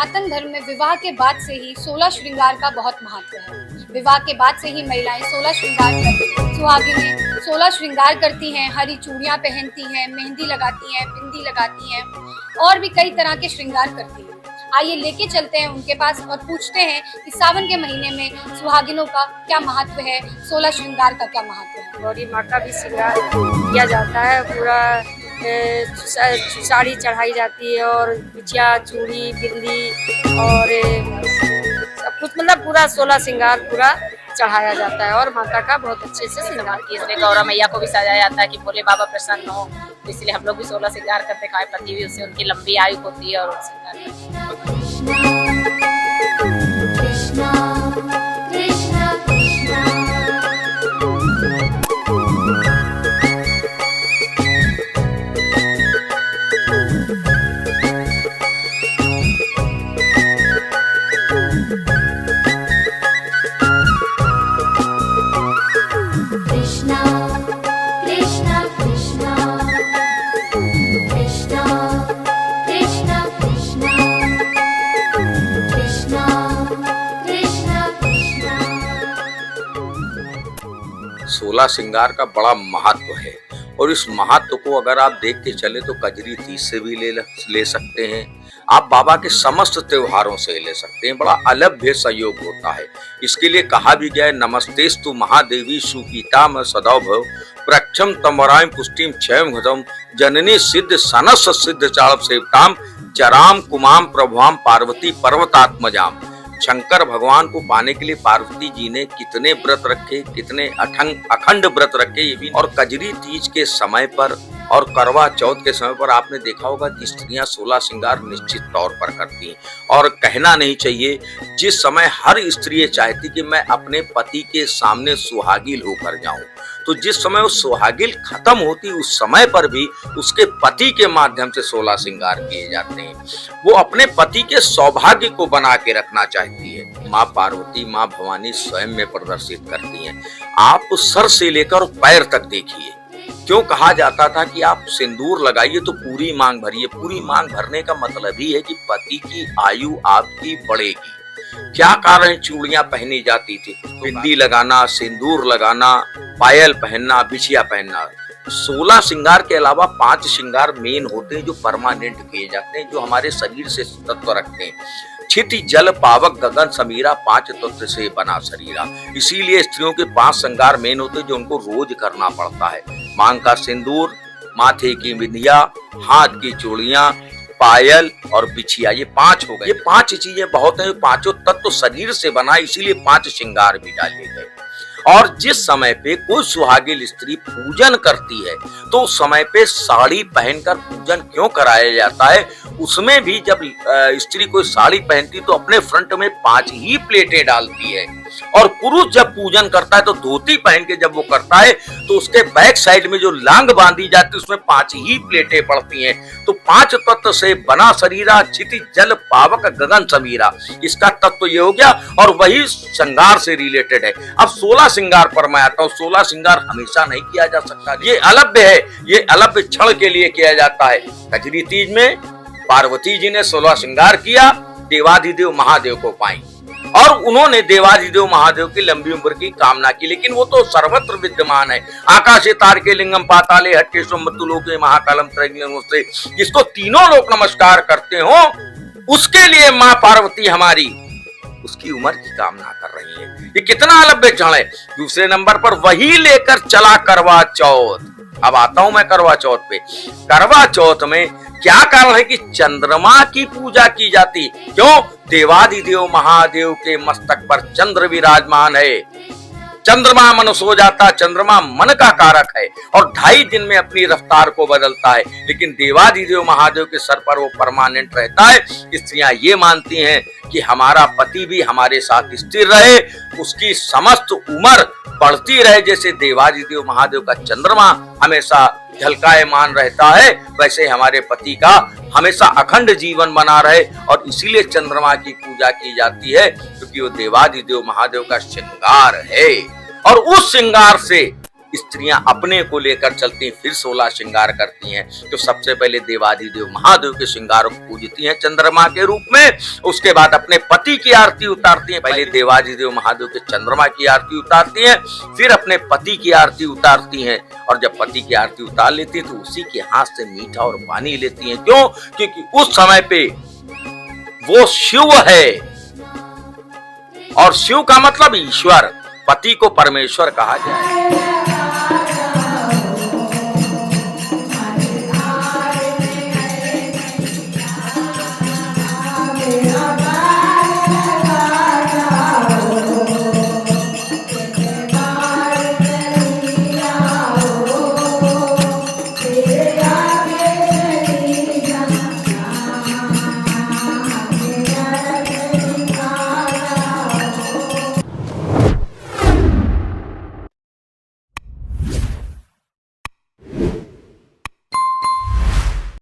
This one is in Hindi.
सनातन धर्म में विवाह के बाद से ही 16 श्रृंगार का बहुत महत्व है। विवाह के बाद से ही महिलाएं 16 श्रृंगार करती हैं। सुहागिनें 16 श्रृंगार करती हैं, हरी चूड़ियां पहनती हैं, मेहंदी लगाती हैं, बिंदी लगाती हैं और भी कई तरह के श्रृंगार करती हैं। आइए लेके चलते हैं उनके पास और पूछते हैं कि सावन के महीने में सुहागिनों का क्या महत्व है, 16 श्रृंगार का क्या महत्व है। गौरी माँ का भी श्रृंगार किया जाता है, पूरा साड़ी चढ़ाई जाती है और बिछिया, चूड़ी, बिंदी और सब कुछ, मतलब पूरा 16 श्रृंगार पूरा चढ़ाया जाता है और माता का बहुत अच्छे से श्रृंगार किया जाता है। गौरा मैया को भी सजाया जाता है कि भोले बाबा प्रसन्न हो, तो इसलिए हम लोग भी 16 श्रृंगार करते हैं। पति भी उससे उनकी लंबी आयु होती है और श्रृंगार करते हैं। सोलह श्रृंगार का बड़ा महत्व है और इस महत्व को अगर आप देख के चले तो कजरी तीज से भी ले सकते हैं, आप बाबा के समस्त त्योहारों से ले सकते हैं। बड़ा अलभ्य सहयोग होता है। इसके लिए कहा भी गया है, नमस्तेस्तु महादेवी सुकीताम सदैव भव प्रक्षम तमराय पुष्टिम क्षयम घतम जननी सिद्ध सनस सिद्ध चाड़प सेवताम चराम कुमाम प्रभुआम पार्वती पर्वतात्मजाम। शंकर भगवान को पाने के लिए पार्वती जी ने कितने व्रत रखे, कितने अखंड व्रत रखे, ये भी। और कजरी तीज के समय पर और करवा चौथ के समय पर आपने देखा होगा कि स्त्रियां 16 श्रृंगार निश्चित तौर पर करती हैं। और कहना नहीं चाहिए, जिस समय हर स्त्री चाहती कि मैं अपने पति के सामने सुहागिल होकर जाऊं, तो जिस समय वो सुहागिल खत्म होती उस समय पर भी उसके पति के माध्यम से 16 श्रृंगार किए जाते हैं। वो अपने पति के सौभाग्य को बना के रखना चाहती है। माँ पार्वती, माँ भवानी स्वयं में प्रदर्शित करती हैं। आप सर से लेकर पैर तक देखिए। क्यों कहा जाता था कि आप सिंदूर लगाइए तो पूरी मांग भरिए। पूरी मांग भरने का मतलब ही है कि पति की आयु आपकी बढ़ेगी। क्या कारण चूड़ियां पहनी जाती थी, बिंदी लगाना, सिंदूर लगाना, पायल पहनना, बिछिया पहनना। 16 श्रृंगार के अलावा 5 श्रृंगार मेन होते हैं जो परमानेंट किए जाते हैं, जो हमारे शरीर से तत्व रखते हैं। क्षिति जल पावक गगन समीरा 5 तत्व से बना शरीरा। इसीलिए स्त्रियों के 5 श्रृंगार मेन होते हैं जो उनको रोज करना पड़ता है। मांग का सिंदूर, माथे की बिंदिया, हाथ की चूड़ियां, पायल और बिछिया, ये 5 हो गए। ये 5 चीजें बहुत हैं। पांचों तत्व शरीर से बना, इसीलिए 5 श्रृंगार भी डाले गए। और जिस समय पे कोई सुहागिन स्त्री पूजन करती है तो उस समय पे साड़ी पहनकर पूजन क्यों कराया जाता है, उसमें भी जब स्त्री कोई साड़ी पहनती तो अपने फ्रंट में 5 ही प्लेटें डालती है। और पुरुष जब पूजन करता है तो धोती पहन के जब वो करता है तो उसके बैक साइड में जो लांग बांधी जाती है उसमें 5 ही प्लेटें पड़ती हैं। तो 5 तत्व से बना शरीरा, क्षिति जल पावक गगन समीरा, इसका तत्व ये हो गया। और वही श्रृंगार से रिलेटेड है। अब 16 श्रृंगार पर मैं आता हूँ। 16 श्रृंगार हमेशा नहीं किया जा सकता, ये अलभ्य है। ये अलभ्य क्षण के लिए किया जाता है। कजरी तीज में पार्वती जी ने 16 श्रृंगार किया, देवाधिदेव महादेव को पाई और उन्होंने देवाधिदेव महादेव की लंबी उम्र की कामना की। लेकिन वो तो सर्वत्र विद्यमान है। आकाशे तारके लिंगम पाताले हट्टे सोमतुलोके महाकालम त्रैगुण्यमूर्ते, जिसको तीनों लोग नमस्कार करते हो, उसके लिए माँ पार्वती हमारी उसकी उम्र की कामना कर रही है। ये कितना अलभ्य क्षण है। दूसरे नंबर पर वही लेकर चला करवा चौथ। अब आता हूं मैं करवा चौथ पे। करवा चौथ में क्या कारण है कि चंद्रमा की पूजा की जाती। क्यों? देवाधिदेव महादेव के मस्तक पर चंद्र विराजमान है। चंद्रमा मन सो जाता, चंद्रमा मन का कारक है और 2.5 दिन में अपनी रफ्तार को बदलता है। लेकिन देवाधिदेव महादेव के सर पर वो परमानेंट रहता है। स्त्रियां ये मानती हैं कि हमारा पति भी हमारे साथ स्थिर रहे, उसकी समस्त उम्र बढ़ती रहे। जैसे देवाधिदेव महादेव का चंद्रमा हमेशा झलकायमान रहता है, वैसे हमारे पति का हमेशा अखंड जीवन बना रहे। और इसीलिए चंद्रमा की पूजा की जाती है, क्योंकि वो देवाधिदेव महादेव का श्रृंगार है। और उस श्रृंगार से स्त्रियां अपने को लेकर चलती हैं, फिर 16 श्रृंगार करती हैं। तो सबसे पहले देवाधिदेव महादेव के श्रृंगार को पूजती हैं चंद्रमा के रूप में, उसके बाद अपने पति की आरती उतारती हैं। पहले देवाधिदेव महादेव के चंद्रमा की आरती उतारती हैं, फिर अपने पति की आरती उतारती हैं। और जब पति की आरती उतार लेती हैं तो उसी के हाथ से मीठा और पानी लेती हैं। क्यों? क्योंकि उस समय पे वो शिव है, और शिव का मतलब ईश्वर, पति को परमेश्वर कहा जाए।